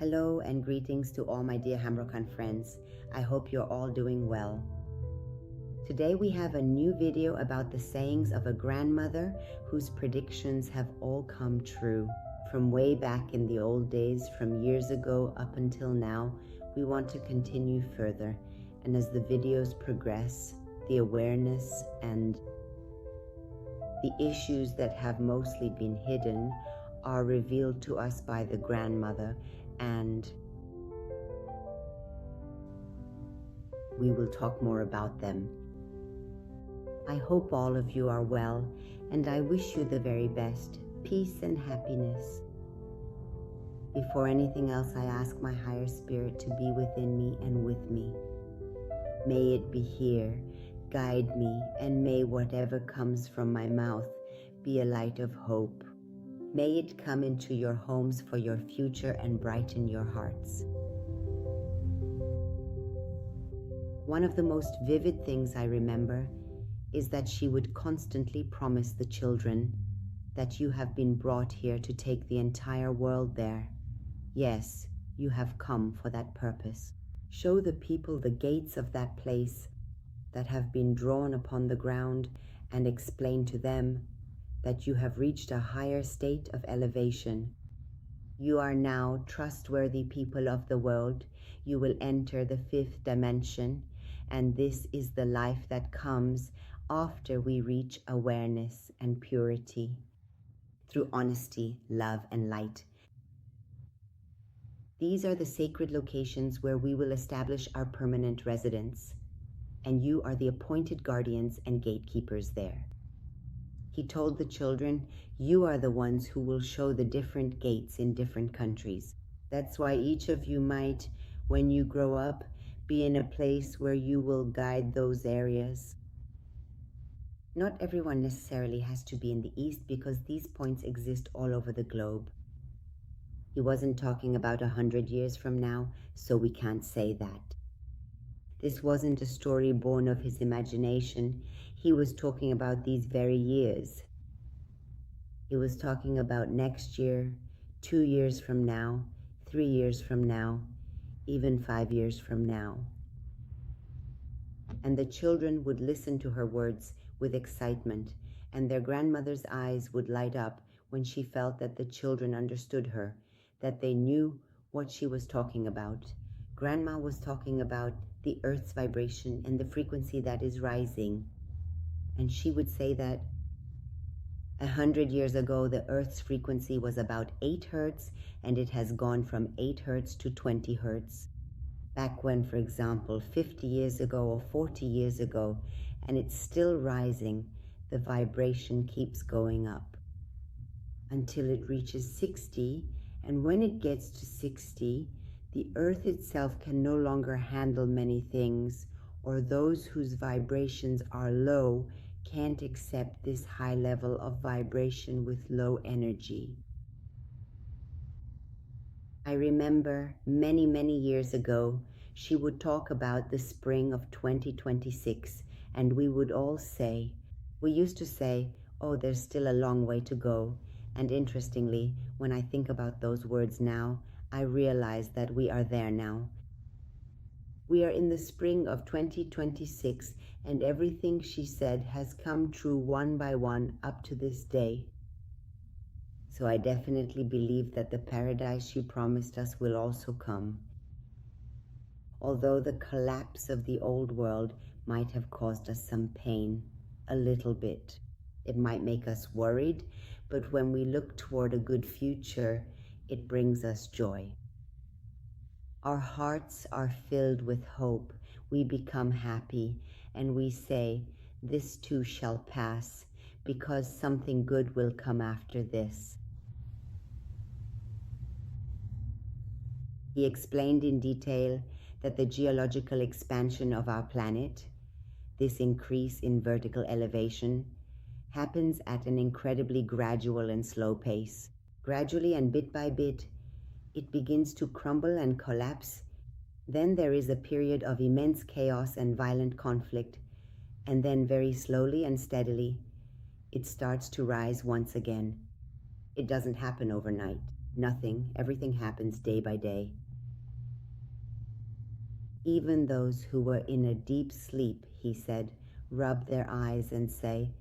Hello and greetings to all my dear Hamrokan friends. I hope you're all doing well. Today we have a new video about the sayings of a grandmother whose predictions have all come true. From way back in the old days, from years ago up until now, we want to continue further. And as the videos progress, the awareness and the issues that have mostly been hidden are revealed to us by the grandmother, and we will talk more about them. I hope all of you are well, and I wish you the very best, peace and happiness. Before anything else, I ask my higher spirit to be within me and with me. May it be here, guide me, and may whatever comes from my mouth be a light of hope. May it come into your homes for your future and brighten your hearts. One of the most vivid things I remember is that she would constantly promise the children that you have been brought here to take the entire world there. Yes, you have come for that purpose. Show the people the gates of that place that have been drawn upon the ground and explain to them that you have reached a higher state of elevation. You are now trustworthy people of the world. You will enter the fifth dimension, and this is the life that comes after we reach awareness and purity through honesty, love, and light. These are the sacred locations where we will establish our permanent residence, and you are the appointed guardians and gatekeepers there. He told the children, you are the ones who will show the different gates in different countries. That's why each of you might, when you grow up, be in a place where you will guide those areas. Not everyone necessarily has to be in the East, because these points exist all over the globe. He wasn't talking about 100 years from now, so we can't say that. This wasn't a story born of his imagination. He was talking about these very years. He was talking about next year, 2 years from now, 3 years from now, even 5 years from now. And the children would listen to her words with excitement, and their grandmother's eyes would light up when she felt that the children understood her, that they knew what she was talking about. Grandma was talking about the earth's vibration and the frequency that is rising. And she would say that 100 years ago, the earth's frequency was about 8 hertz, and it has gone from 8 hertz to 20 hertz. Back when, for example, 50 years ago or 40 years ago, and it's still rising, the vibration keeps going up until it reaches 60, and when it gets to 60, the earth itself can no longer handle many things, or those whose vibrations are low can't accept this high level of vibration with low energy. I remember many years ago, she would talk about the spring of 2026, and we would all say, we used to say, oh, there's still a long way to go. And interestingly, when I think about those words now, I realize that we are there now. We are in the spring of 2026, and everything she said has come true one by one up to this day. So I definitely believe that the paradise she promised us will also come. Although the collapse of the old world might have caused us some pain, a little bit. It might make us worried, but when we look toward a good future, it brings us joy. Our hearts are filled with hope. We become happy, and we say, this too shall pass, because something good will come after this. He explained in detail that the geological expansion of our planet, this increase in vertical elevation, happens at an incredibly gradual and slow pace. Gradually and bit by bit, it begins to crumble and collapse. Then there is a period of immense chaos and violent conflict, and then very slowly and steadily, it starts to rise once again. It doesn't happen overnight. Nothing. Everything happens day by day. Even those who were in a deep sleep, he said, rub their eyes and say,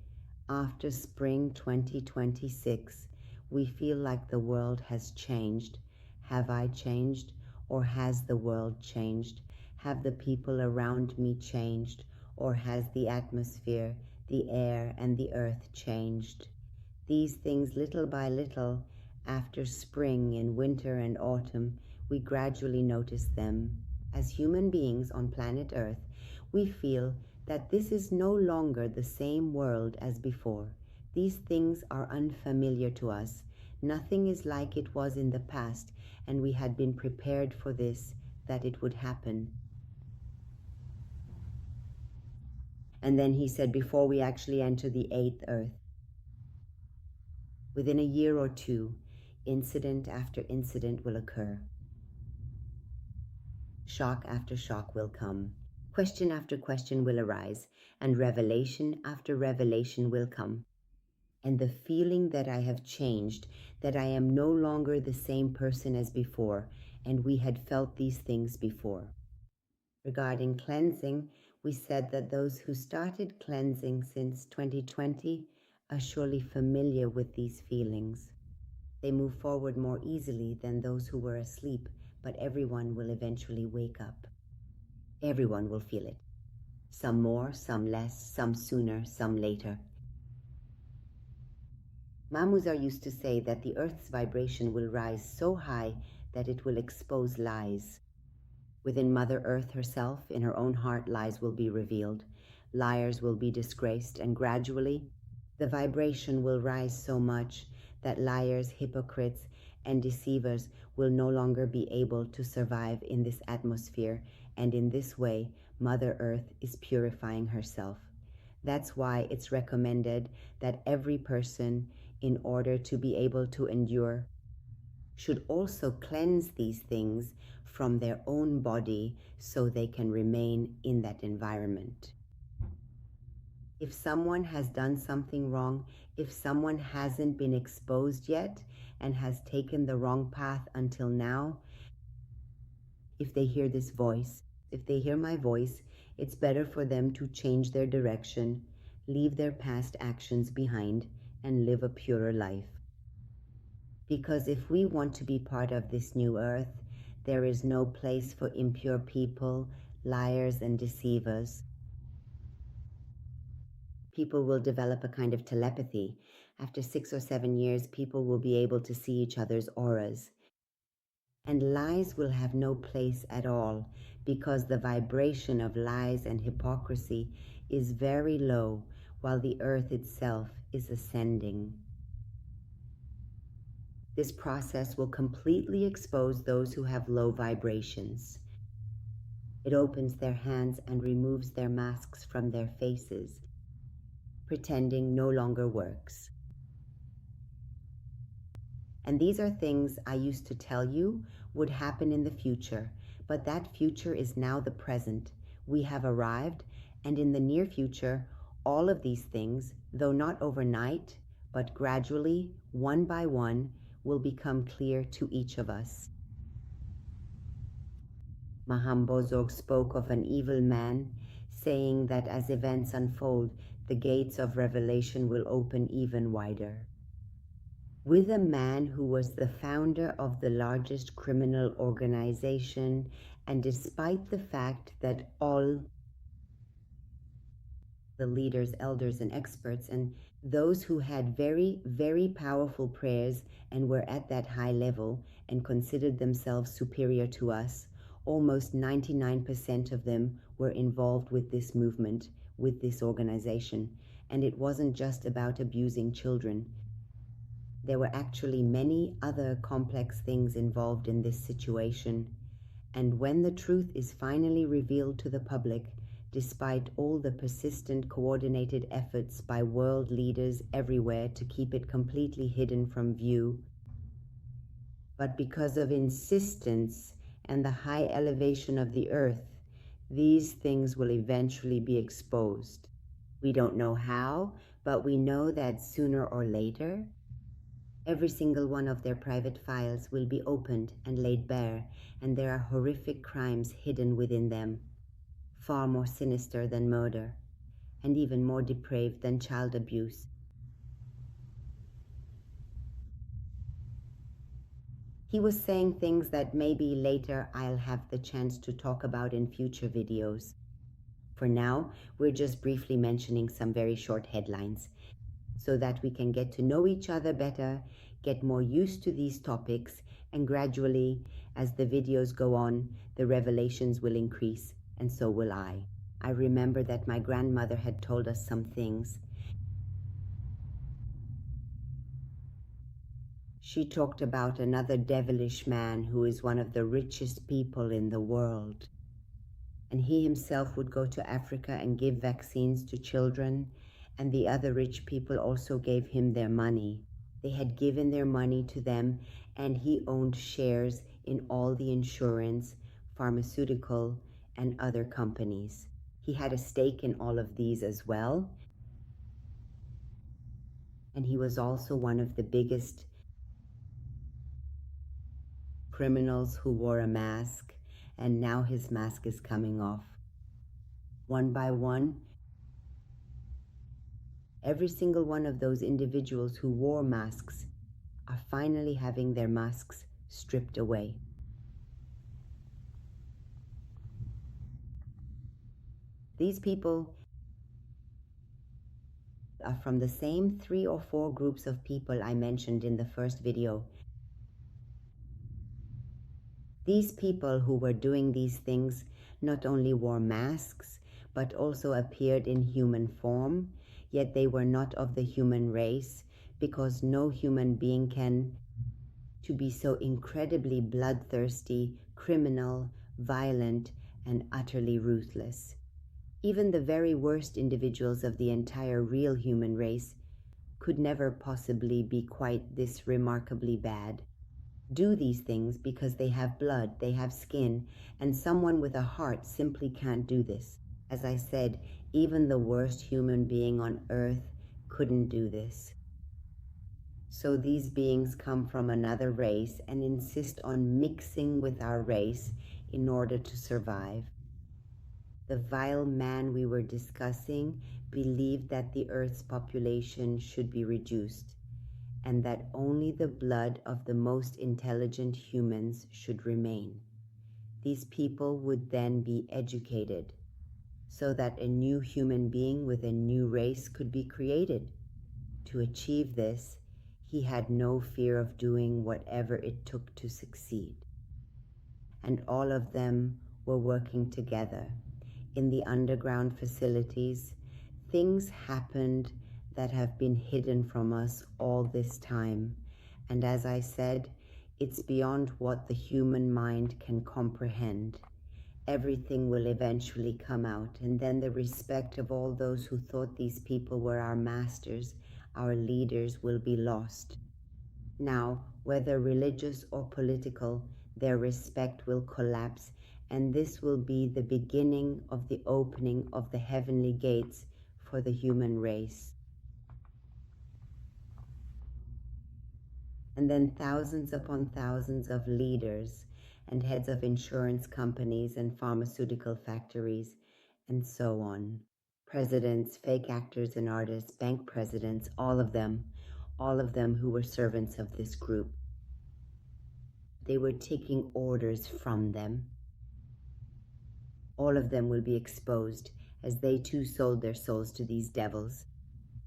after spring 2026, we feel like the world has changed. Have I changed? Or has the world changed? Have the people around me changed? Or has the atmosphere, the air, and the earth changed? These things, little by little, after spring and winter and autumn, we gradually notice them. As human beings on planet Earth, we feel that this is no longer the same world as before. These things are unfamiliar to us. Nothing is like it was in the past, and we had been prepared for this, that it would happen. And then he said, before we actually enter the eighth Earth, within a year or two, incident after incident will occur. Shock after shock will come. Question after question will arise, and revelation after revelation will come. And the feeling that I have changed, that I am no longer the same person as before, and we had felt these things before. Regarding cleansing, we said that those who started cleansing since 2020 are surely familiar with these feelings. They move forward more easily than those who were asleep, but everyone will eventually wake up. Everyone will feel it. Some more, some less, some sooner, some later. Mamuzar used to say that the earth's vibration will rise so high that it will expose lies. Within Mother Earth herself, in her own heart, lies will be revealed. Liars will be disgraced, and gradually the vibration will rise so much that liars, hypocrites, and deceivers will no longer be able to survive in this atmosphere, and in this way, Mother Earth is purifying herself. That's why it's recommended that every person, in order to be able to endure, should also cleanse these things from their own body so they can remain in that environment. If someone has done something wrong, if someone hasn't been exposed yet and has taken the wrong path until now, if they hear this voice, if they hear my voice, it's better for them to change their direction, leave their past actions behind, and live a purer life. Because if we want to be part of this new earth, there is no place for impure people, liars, and deceivers. People will develop a kind of telepathy. After 6 or 7 years, people will be able to see each other's auras. And lies will have no place at all, because the vibration of lies and hypocrisy is very low, while the earth itself is ascending. This process will completely expose those who have low vibrations. It opens their hands and removes their masks from their faces. Pretending no longer works. And these are things I used to tell you would happen in the future, but that future is now the present. We have arrived, and in the near future, all of these things, though not overnight, but gradually, one by one, will become clear to each of us. Mahambozog spoke of an evil man, saying that as events unfold, the gates of revelation will open even wider. With a man who was the founder of the largest criminal organization, and despite the fact that all the leaders, elders, and experts, and those who had very, very powerful prayers and were at that high level and considered themselves superior to us, almost 99% of them were involved with this movement, with this organization. And it wasn't just about abusing children. There were actually many other complex things involved in this situation. And when the truth is finally revealed to the public, despite all the persistent coordinated efforts by world leaders everywhere to keep it completely hidden from view, but because of insistence and the high elevation of the earth, these things will eventually be exposed. We don't know how, but we know that sooner or later, Every single one of their private files will be opened and laid bare, and there are horrific crimes hidden within them, far more sinister than murder, and even more depraved than child abuse. He was saying things that maybe later I'll have the chance to talk about in future videos. For now, we're just briefly mentioning some very short headlines so that we can get to know each other better, get more used to these topics, and gradually, as the videos go on, the revelations will increase, and so will I. I remember that my grandmother had told us some things. She talked about another devilish man who is one of the richest people in the world. And he himself would go to Africa and give vaccines to children, and the other rich people also gave him their money. They had given their money to them, and he owned shares in all the insurance, pharmaceutical, and other companies. He had a stake in all of these as well, and he was also one of the biggest criminals who wore a mask, and now his mask is coming off. One by one, every single one of those individuals who wore masks are finally having their masks stripped away. These people are from the same 3 or 4 groups of people I mentioned in the first video. These people who were doing these things not only wore masks, but also appeared in human form, yet they were not of the human race, because no human being can to be so incredibly bloodthirsty, criminal, violent, and utterly ruthless. Even the very worst individuals of the entire real human race could never possibly be quite this remarkably bad. Do these things because they have blood, they have skin, and someone with a heart simply can't do this. As I said, even the worst human being on earth couldn't do this. So these beings come from another race and insist on mixing with our race in order to survive. The vile man we were discussing believed that the Earth's population should be reduced, and that only the blood of the most intelligent humans should remain. These people would then be educated, so that a new human being with a new race could be created. To achieve this, he had no fear of doing whatever it took to succeed. And all of them were working together. In the underground facilities, things happened that have been hidden from us all this time. And as I said, it's beyond what the human mind can comprehend. Everything will eventually come out, and then the respect of all those who thought these people were our masters, our leaders, will be lost. Now, whether religious or political, their respect will collapse, and this will be the beginning of the opening of the heavenly gates for the human race. And then thousands upon thousands of leaders and heads of insurance companies and pharmaceutical factories, and so on. Presidents, fake actors and artists, bank presidents, all of them who were servants of this group. They were taking orders from them. All of them will be exposed, as they too sold their souls to these devils.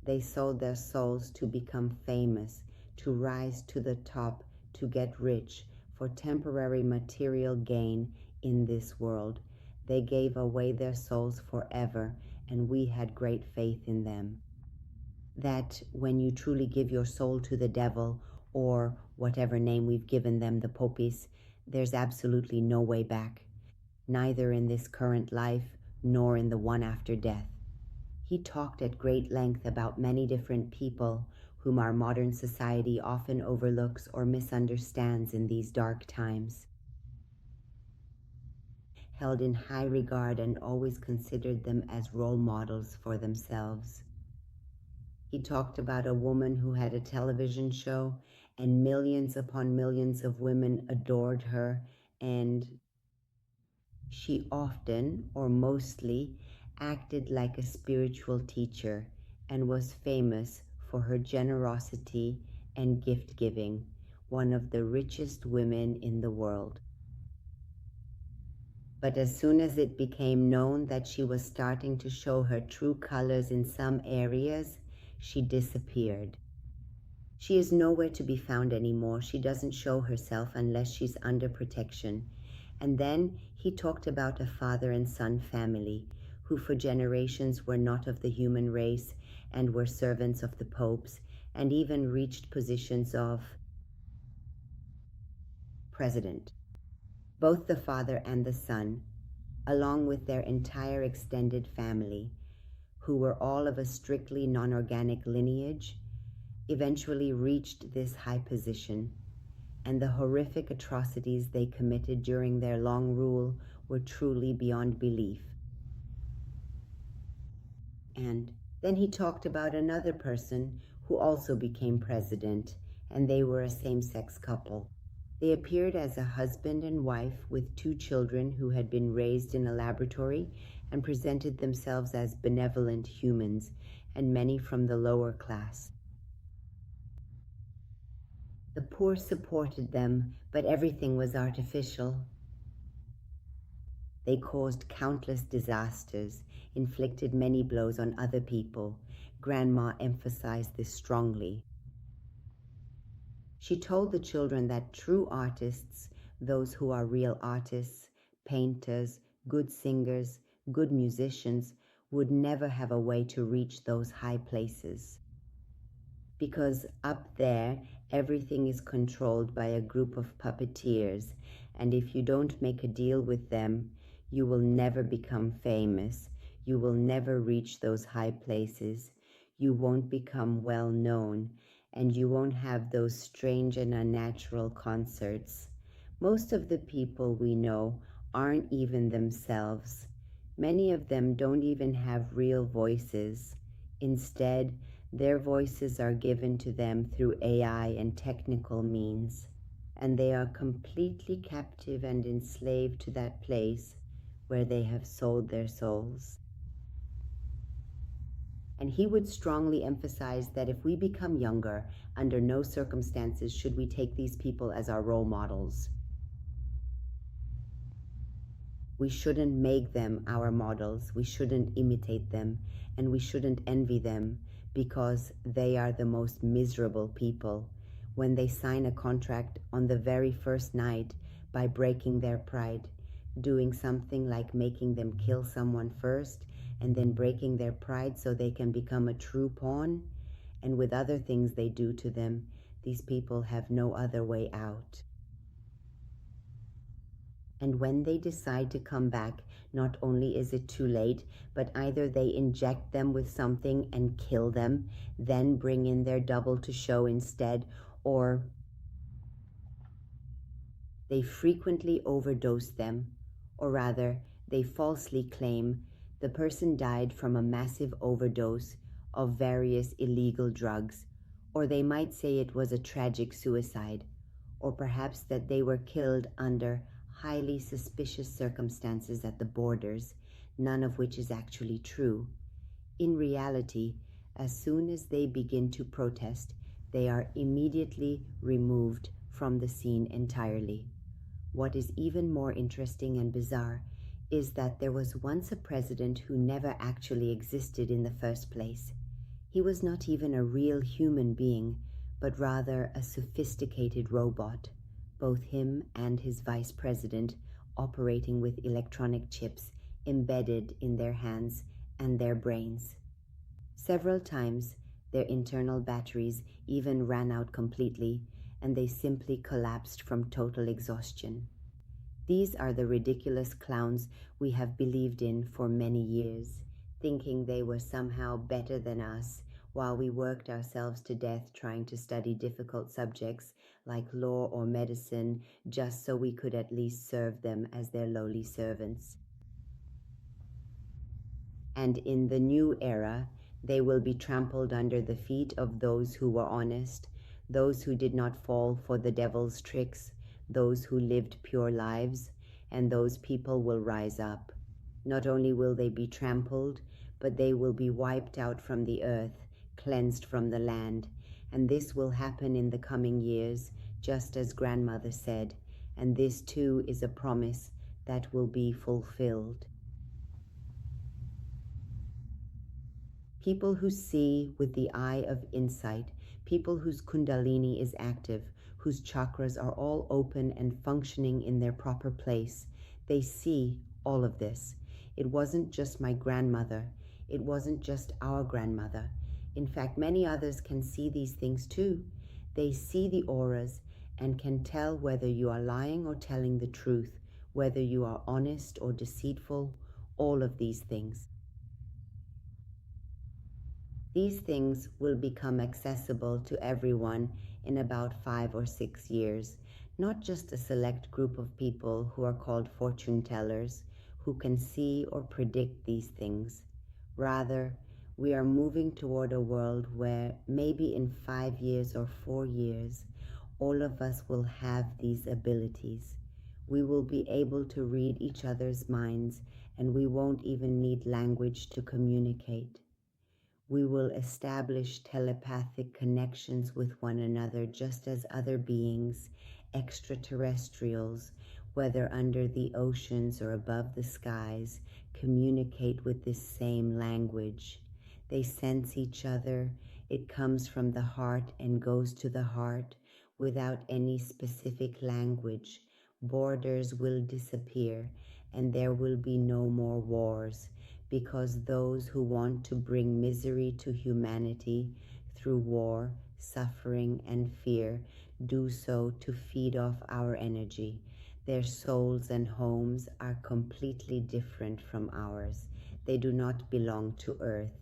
They sold their souls to become famous, to rise to the top, to get rich, for temporary material gain in this world. They gave away their souls forever, and we had great faith in them. That when you truly give your soul to the devil, or whatever name we've given them, the poppies, there's absolutely no way back, neither in this current life nor in the one after death. He talked at great length about many different people whom our modern society often overlooks or misunderstands in these dark times. Held in high regard and always considered them as role models for themselves. He talked about a woman who had a television show and millions upon millions of women adored her, and she often, or mostly, acted like a spiritual teacher and was famous for her generosity and gift giving, one of the richest women in the world. But as soon as it became known that she was starting to show her true colors in some areas, she disappeared. She is nowhere to be found anymore. She doesn't show herself unless she's under protection. And then he talked about a father and son family who for generations were not of the human race and were servants of the popes and even reached positions of president. Both the father and the son, along with their entire extended family, who were all of a strictly non-organic lineage, eventually reached this high position, and the horrific atrocities they committed during their long rule were truly beyond belief. And then he talked about another person who also became president, and they were a same-sex couple. They appeared as a husband and wife with 2 children who had been raised in a laboratory and presented themselves as benevolent humans, and many from the lower class. The poor supported them, but everything was artificial. They caused countless disasters, inflicted many blows on other people. Grandma emphasized this strongly. She told the children that true artists, those who are real artists, painters, good singers, good musicians, would never have a way to reach those high places. Because up there, everything is controlled by a group of puppeteers, and if you don't make a deal with them, you will never become famous. You will never reach those high places. You won't become well known, and you won't have those strange and unnatural concerts. Most of the people we know aren't even themselves. Many of them don't even have real voices. Instead, their voices are given to them through AI and technical means, and they are completely captive and enslaved to that place where they have sold their souls. And he would strongly emphasize that if we become younger, under no circumstances should we take these people as our role models. We shouldn't make them our models, we shouldn't imitate them, and we shouldn't envy them, because they are the most miserable people when they sign a contract on the very first night by breaking their pride, doing something like making them kill someone first and then breaking their pride so they can become a true pawn, and with other things they do to them. These people have no other way out. And when they decide to come back, not only is it too late, but either they inject them with something and kill them, then bring in their double to show instead, or they frequently overdose them, or rather, they falsely claim the person died from a massive overdose of various illegal drugs, or they might say it was a tragic suicide, or perhaps that they were killed under highly suspicious circumstances at the borders, none of which is actually true. In reality, as soon as they begin to protest, they are immediately removed from the scene entirely. What is even more interesting and bizarre is that there was once a president who never actually existed in the first place. He was not even a real human being, but rather a sophisticated robot, both him and his vice president operating with electronic chips embedded in their hands and their brains. Several times, their internal batteries even ran out completely, and they simply collapsed from total exhaustion. These are the ridiculous clowns we have believed in for many years, thinking they were somehow better than us, while we worked ourselves to death trying to study difficult subjects like law or medicine just so we could at least serve them as their lowly servants. And in the new era, they will be trampled under the feet of those who were honest, those who did not fall for the devil's tricks, those who lived pure lives, and those people will rise up. Not only will they be trampled, but they will be wiped out from the earth, cleansed from the land. And this will happen in the coming years, just as grandmother said, and this too is a promise that will be fulfilled. People who see with the eye of insight, people whose kundalini is active, whose chakras are all open and functioning in their proper place, they see all of this. It wasn't just my grandmother. It wasn't just our grandmother. In fact, many others can see these things too. They see the auras and can tell whether you are lying or telling the truth, whether you are honest or deceitful, all of these things. These things will become accessible to everyone in about 5 or 6 years, not just a select group of people who are called fortune tellers, who can see or predict these things. Rather, we are moving toward a world where maybe in 5 years or 4 years, all of us will have these abilities. We will be able to read each other's minds, and we won't even need language to communicate. We will establish telepathic connections with one another just as other beings, extraterrestrials, whether under the oceans or above the skies, communicate with this same language. They sense each other. It comes from the heart and goes to the heart without any specific language. Borders will disappear and there will be no more wars, because those who want to bring misery to humanity through war, suffering, and fear do so to feed off our energy. Their souls and homes are completely different from ours. They do not belong to Earth.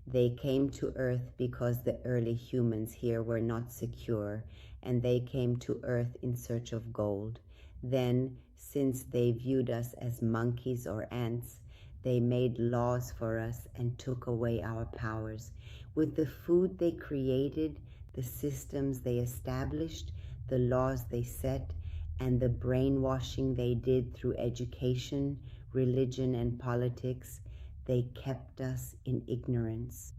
They came to Earth because the early humans here were not secure, and they came to Earth in search of gold. Then, since they viewed us as monkeys or ants, they made laws for us and took away our powers. With the food they created, the systems they established, the laws they set, and the brainwashing they did through education, religion, and politics, they kept us in ignorance.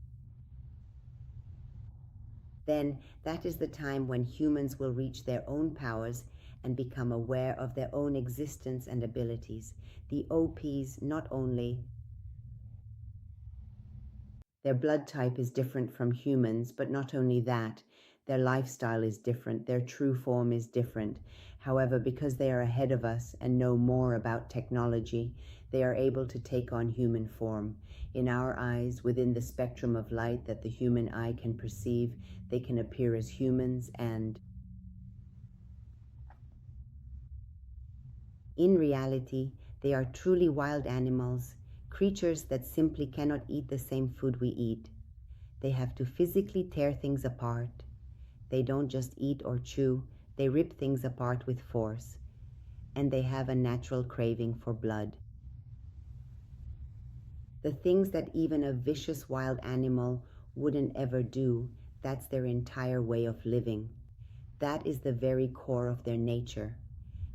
Then that is the time when humans will reach their own powers and become aware of their own existence and abilities. The OPs not only their blood type is different from humans, but not only that, their lifestyle is different, their true form is different. However, because they are ahead of us and know more about technology, they are able to take on human form. In our eyes, within the spectrum of light that the human eye can perceive, they can appear as humans, and in reality, they are truly wild animals, creatures that simply cannot eat the same food we eat. They have to physically tear things apart. They don't just eat or chew, they rip things apart with force. And they have a natural craving for blood. The things that even a vicious wild animal wouldn't ever do, that's their entire way of living. That is the very core of their nature.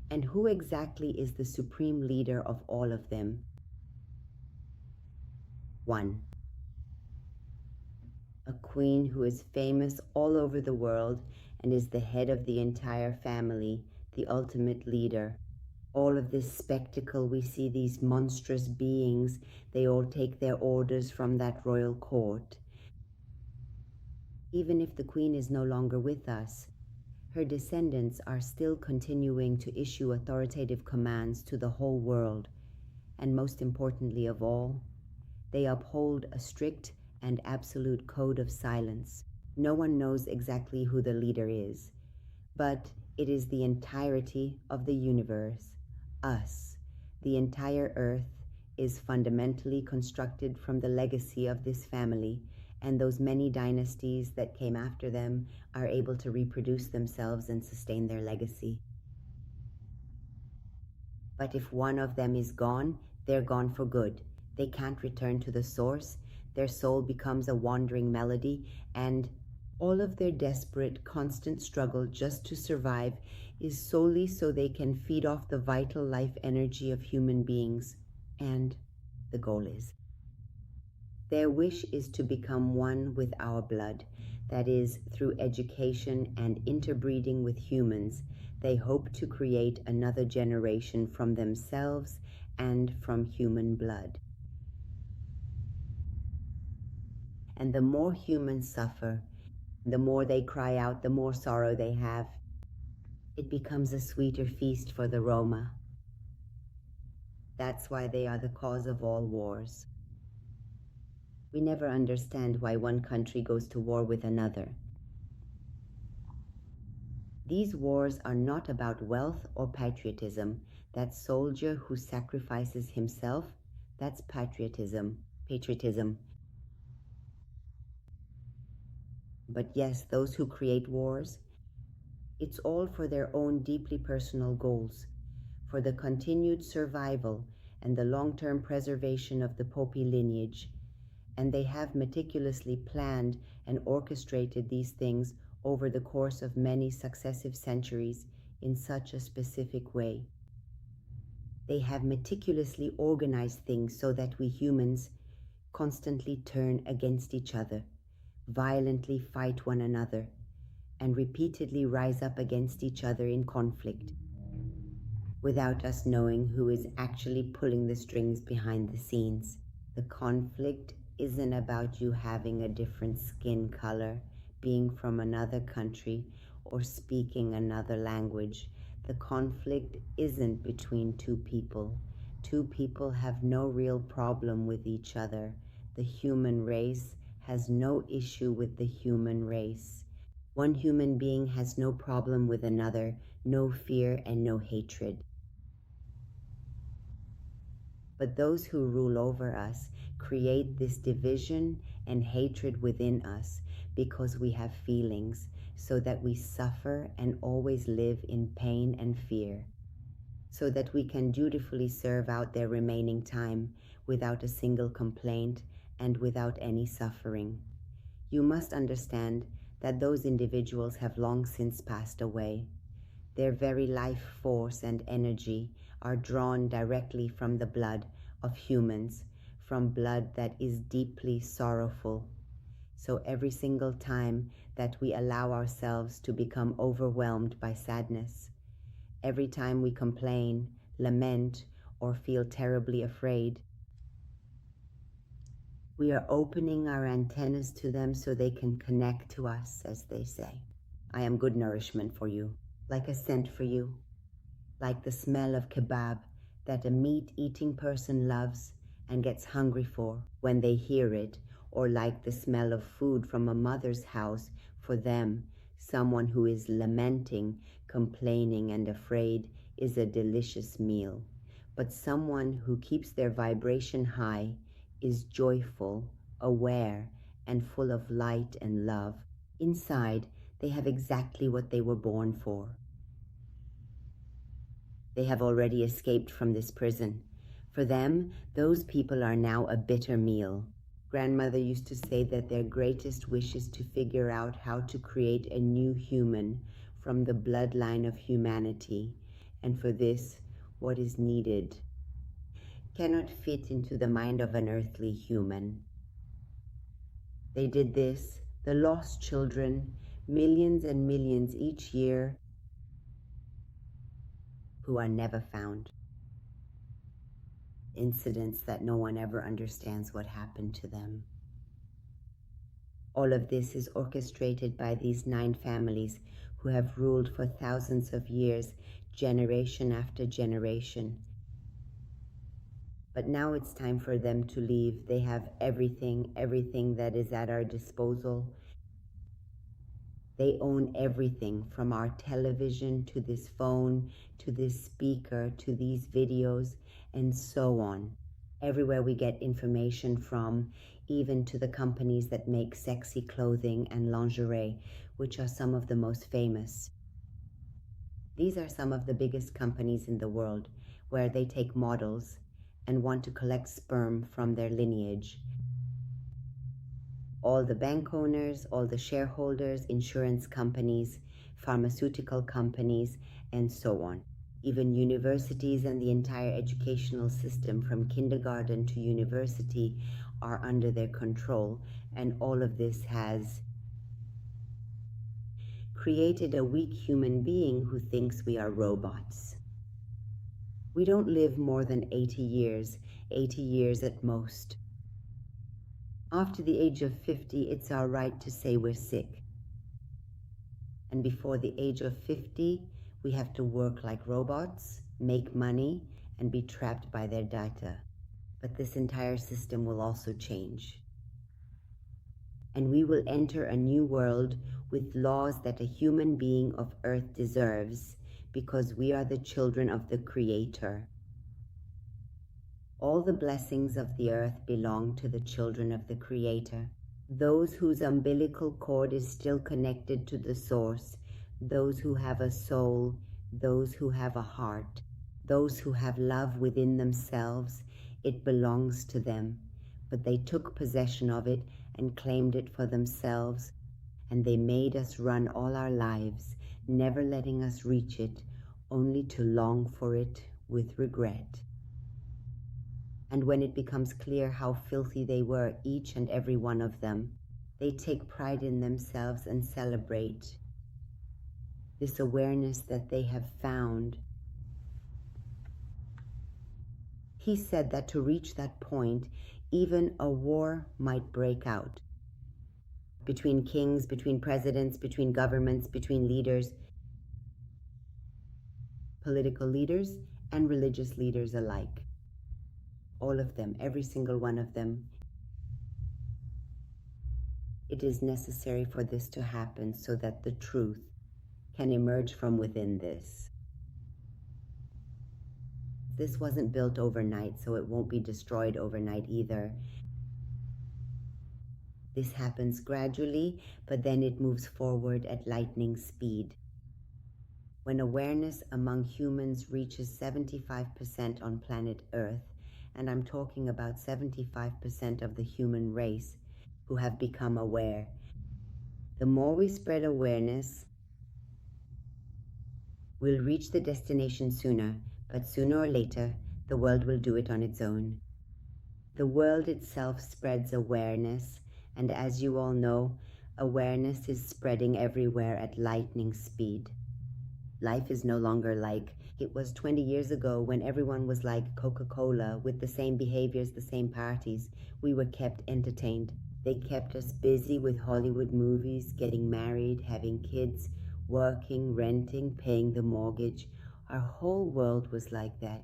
And who exactly is the supreme leader of all of them? One. A queen who is famous all over the world and is the head of the entire family, the ultimate leader. All of this spectacle, we see these monstrous beings, they all take their orders from that royal court. Even if the queen is no longer with us, her descendants are still continuing to issue authoritative commands to the whole world. And most importantly of all, they uphold a strict and absolute code of silence. No one knows exactly who the leader is, but it is the entirety of the universe, us. The entire earth is fundamentally constructed from the legacy of this family, and those many dynasties that came after them are able to reproduce themselves and sustain their legacy. But if one of them is gone, they're gone for good. They can't return to the source. Their soul becomes a wandering melody, and All of their desperate, constant struggle just to survive is solely so they can feed off the vital life energy of human beings. And the goal is their wish is to become one with our blood. That is, through education and interbreeding with humans, they hope to create another generation from themselves and from human blood. And the more humans suffer, the more they cry out, the more sorrow they have. It becomes a sweeter feast for the Roma. That's why they are the cause of all wars. We never understand why one country goes to war with another. These wars are not about wealth or patriotism. That soldier who sacrifices himself, that's patriotism. But yes, those who create wars, it's all for their own deeply personal goals, for the continued survival and the long-term preservation of the Popi lineage. And they have meticulously planned and orchestrated these things over the course of many successive centuries in such a specific way. They have meticulously organized things so that we humans constantly turn against each other, violently fight one another, and repeatedly rise up against each other in conflict, without us knowing who is actually pulling the strings behind the scenes. The conflict isn't about you having a different skin color, being from another country, or speaking another language. The conflict isn't between two people. Two people have no real problem with each other. The human race has no issue with the human race. One human being has no problem with another, no fear and no hatred. But those who rule over us create this division and hatred within us because we have feelings, so that we suffer and always live in pain and fear, so that we can dutifully serve out their remaining time without a single complaint and without any suffering. You must understand that those individuals have long since passed away. Their very life force and energy are drawn directly from the blood of humans, from blood that is deeply sorrowful. So every single time that we allow ourselves to become overwhelmed by sadness, every time we complain, lament, or feel terribly afraid, we are opening our antennas to them so they can connect to us, as they say. I am good nourishment for you, like a scent for you, like the smell of kebab that a meat-eating person loves and gets hungry for when they hear it, or like the smell of food from a mother's house for them. Someone who is lamenting, complaining, and afraid is a delicious meal. But someone who keeps their vibration high is joyful, aware, and full of light and love. Inside, they have exactly what they were born for. They have already escaped from this prison. For them, those people are now a bitter meal. Grandmother used to say that their greatest wish is to figure out how to create a new human from the bloodline of humanity. And for this, what is needed cannot fit into the mind of an earthly human. They did this, the lost children, millions and millions each year, who are never found. Incidents that no one ever understands what happened to them. All of this is orchestrated by these 9 families who have ruled for thousands of years, generation after generation. But now it's time for them to leave. They have everything that is at our disposal. They own everything, from our television to this phone, to this speaker, to these videos, and so on. Everywhere we get information from, even to the companies that make sexy clothing and lingerie, which are some of the most famous. These are some of the biggest companies in the world, where they take models and want to collect sperm from their lineage. All the bank owners, all the shareholders, insurance companies, pharmaceutical companies, and so on. Even universities and the entire educational system from kindergarten to university are under their control, and all of this has created a weak human being who thinks we are robots. We don't live more than 80 years at most. After the age of 50, it's our right to say we're sick. And before the age of 50, we have to work like robots, make money, and be trapped by their data. But this entire system will also change. And we will enter a new world with laws that a human being of Earth deserves, because we are the children of the Creator. All the blessings of the earth belong to the children of the Creator. Those whose umbilical cord is still connected to the source, those who have a soul, those who have a heart, those who have love within themselves, it belongs to them. But they took possession of it and claimed it for themselves, and they made us run all our lives, never letting us reach it, only to long for it with regret. And when it becomes clear how filthy they were, each and every one of them, they take pride in themselves and celebrate this awareness that they have found. He said that to reach that point, even a war might break out between kings, between presidents, between governments, between leaders, political leaders, and religious leaders alike. All of them, every single one of them. It is necessary for this to happen so that the truth can emerge from within this. This wasn't built overnight, so it won't be destroyed overnight either. This happens gradually, but then it moves forward at lightning speed. When awareness among humans reaches 75% on planet Earth, and I'm talking about 75% of the human race who have become aware, the more we spread awareness, we'll reach the destination sooner, but sooner or later, the world will do it on its own. The world itself spreads awareness, and as you all know, awareness is spreading everywhere at lightning speed. Life is no longer like it was 20 years ago when everyone was like Coca-Cola with the same behaviors, the same parties. We were kept entertained. They kept us busy with Hollywood movies, getting married, having kids, working, renting, paying the mortgage. Our whole world was like that.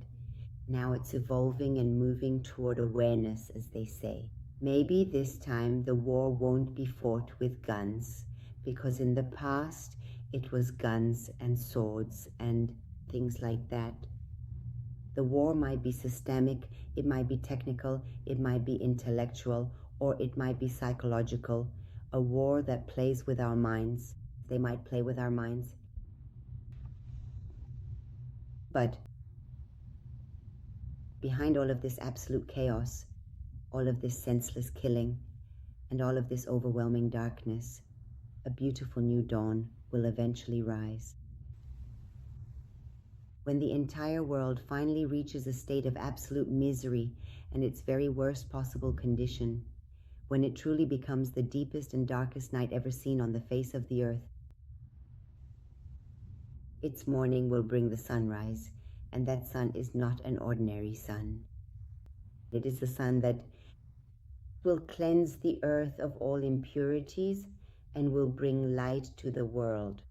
Now it's evolving and moving toward awareness, as they say. Maybe this time the war won't be fought with guns, because in the past it was guns and swords and things like that. The war might be systemic, it might be technical, it might be intellectual, or it might be psychological. A war that plays with our minds. They might play with our minds. But behind all of this absolute chaos, all of this senseless killing, and all of this overwhelming darkness, a beautiful new dawn will eventually rise. When the entire world finally reaches a state of absolute misery and its very worst possible condition, when it truly becomes the deepest and darkest night ever seen on the face of the earth, its morning will bring the sunrise, and that sun is not an ordinary sun. It is the sun that will cleanse the earth of all impurities and will bring light to the world.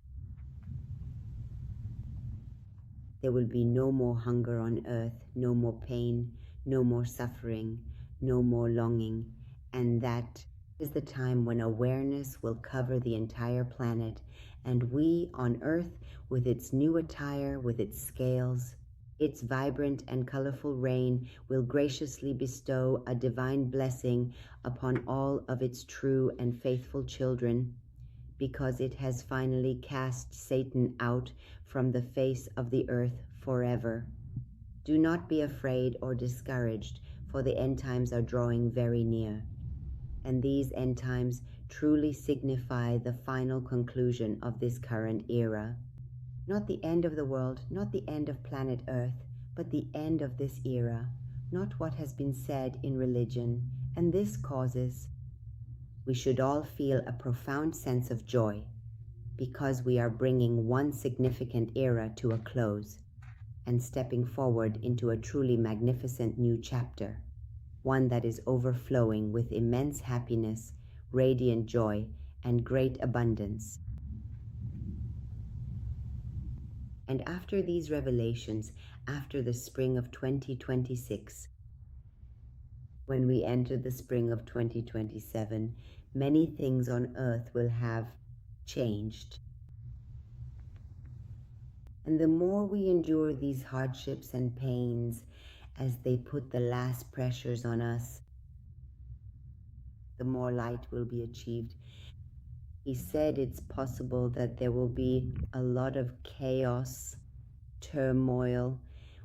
There will be no more hunger on earth, no more pain, no more suffering, no more longing, and that is the time when awareness will cover the entire planet, and we on earth, with its new attire, with its scales, its vibrant and colorful rain, will graciously bestow a divine blessing upon all of its true and faithful children, because it has finally cast Satan out from the face of the earth forever. Do not be afraid or discouraged, for the end times are drawing very near. And these end times truly signify the final conclusion of this current era. Not the end of the world, not the end of planet Earth, but the end of this era, not what has been said in religion. And this causes we should all feel a profound sense of joy, because we are bringing one significant era to a close and stepping forward into a truly magnificent new chapter, one that is overflowing with immense happiness, radiant joy, and great abundance. And after these revelations, after the spring of 2026, when we enter the spring of 2027, many things on earth will have changed. And the more we endure these hardships and pains as they put the last pressures on us, the more light will be achieved. He said it's possible that there will be a lot of chaos, turmoil.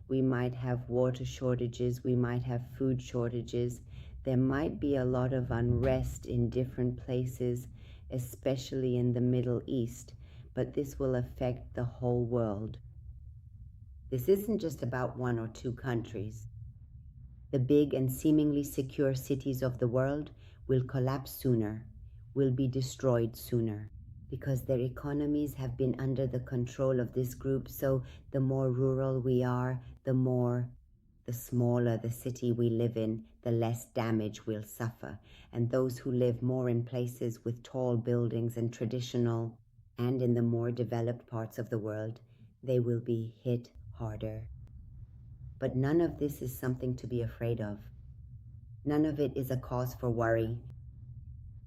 We might have water shortages, we might have food shortages. There might be a lot of unrest in different places, especially in the Middle East, but this will affect the whole world. This isn't just about one or two countries. The big and seemingly secure cities of the world will collapse sooner, will be destroyed sooner, because their economies have been under the control of this group. So the more rural we are, the smaller the city we live in, the less damage we'll suffer. And those who live more in places with tall buildings and traditional, and in the more developed parts of the world, they will be hit harder. But none of this is something to be afraid of. None of it is a cause for worry.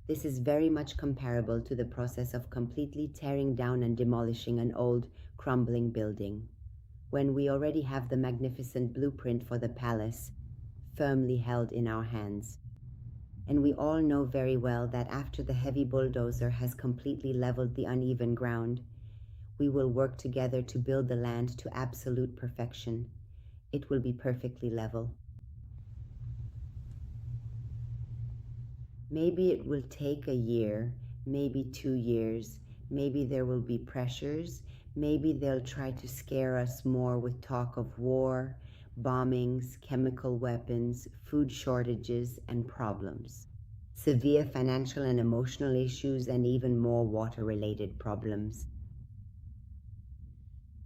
This is very much comparable to the process of completely tearing down and demolishing an old, crumbling building, when we already have the magnificent blueprint for the palace firmly held in our hands. And we all know very well that after the heavy bulldozer has completely leveled the uneven ground, we will work together to build the land to absolute perfection. It will be perfectly level. Maybe it will take a year, maybe 2 years, maybe there will be pressures, maybe they'll try to scare us more with talk of war, bombings, chemical weapons, food shortages, and problems, severe financial and emotional issues, and even more water-related problems.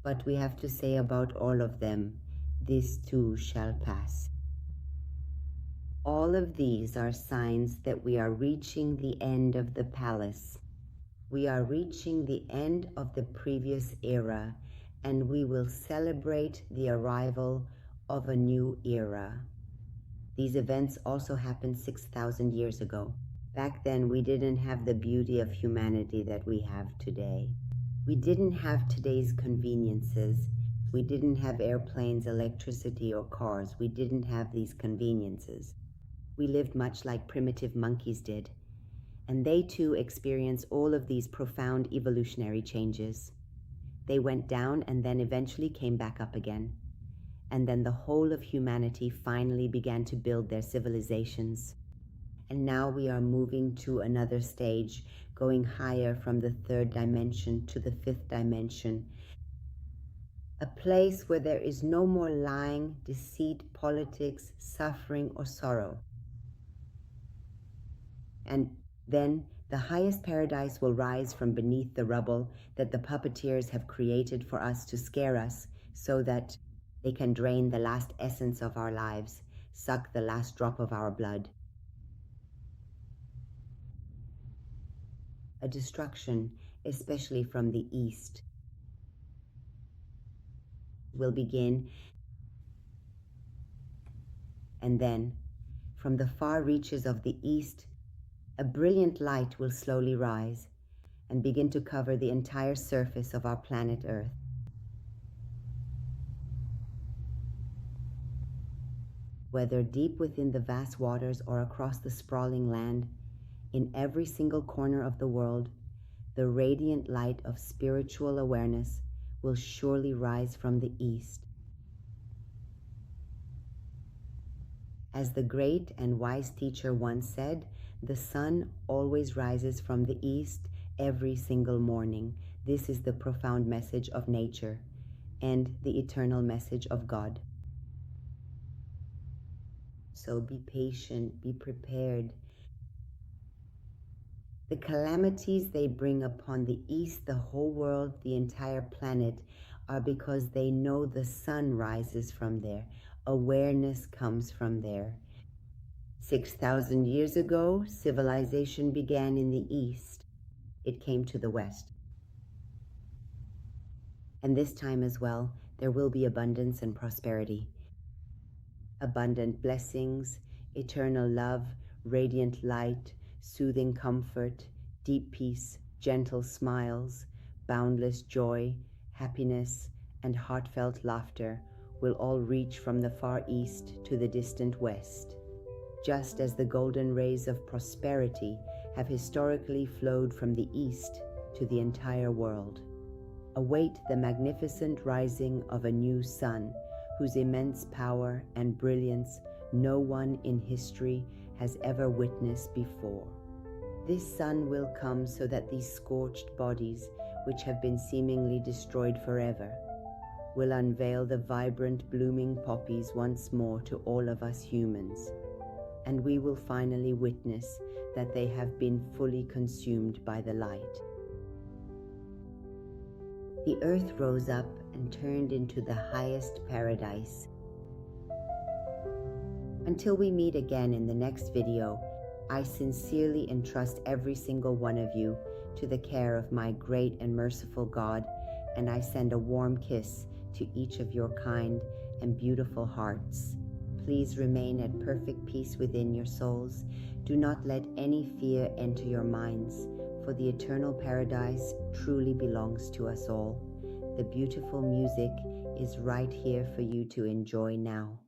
But we have to say about all of them, this too shall pass. All of these are signs that we are reaching the end of the palace. We are reaching the end of the previous era, and we will celebrate the arrival of a new era. These events also happened 6,000 years ago. Back then, we didn't have the beauty of humanity that we have today. We didn't have today's conveniences. We didn't have airplanes, electricity, or cars. We didn't have these conveniences. We lived much like primitive monkeys did, and they too experienced all of these profound evolutionary changes. They went down and then eventually came back up again. And then the whole of humanity finally began to build their civilizations. And now we are moving to another stage, going higher from the third dimension to the fifth dimension. A place where there is no more lying, deceit, politics, suffering, or sorrow. And then the highest paradise will rise from beneath the rubble that the puppeteers have created for us to scare us, so that they can drain the last essence of our lives, suck the last drop of our blood. A destruction, especially from the east, will begin, and then from the far reaches of the east, a brilliant light will slowly rise and begin to cover the entire surface of our planet Earth. Whether deep within the vast waters or across the sprawling land, in every single corner of the world, the radiant light of spiritual awareness will surely rise from the east. As the great and wise teacher once said, the sun always rises from the east every single morning. This is the profound message of nature and the eternal message of God. So be patient, be prepared. The calamities they bring upon the east, the whole world, the entire planet, are because they know the sun rises from there. Awareness comes from there. 6,000 years ago, civilization began in the east. It came to the west. And this time as well, there will be abundance and prosperity. Abundant blessings, eternal love, radiant light, soothing comfort, deep peace, gentle smiles, boundless joy, happiness, and heartfelt laughter will all reach from the far east to the distant west. Just as the golden rays of prosperity have historically flowed from the east to the entire world. Await the magnificent rising of a new sun, whose immense power and brilliance no one in history has ever witnessed before. This sun will come so that these scorched bodies, which have been seemingly destroyed forever, will unveil the vibrant blooming poppies once more to all of us humans, and we will finally witness that they have been fully consumed by the light. The earth rose up and turned into the highest paradise. Until we meet again in the next video, I sincerely entrust every single one of you to the care of my great and merciful God, and I send a warm kiss to each of your kind and beautiful hearts. Please remain at perfect peace within your souls. Do not let any fear enter your minds, for the eternal paradise truly belongs to us all. The beautiful music is right here for you to enjoy now.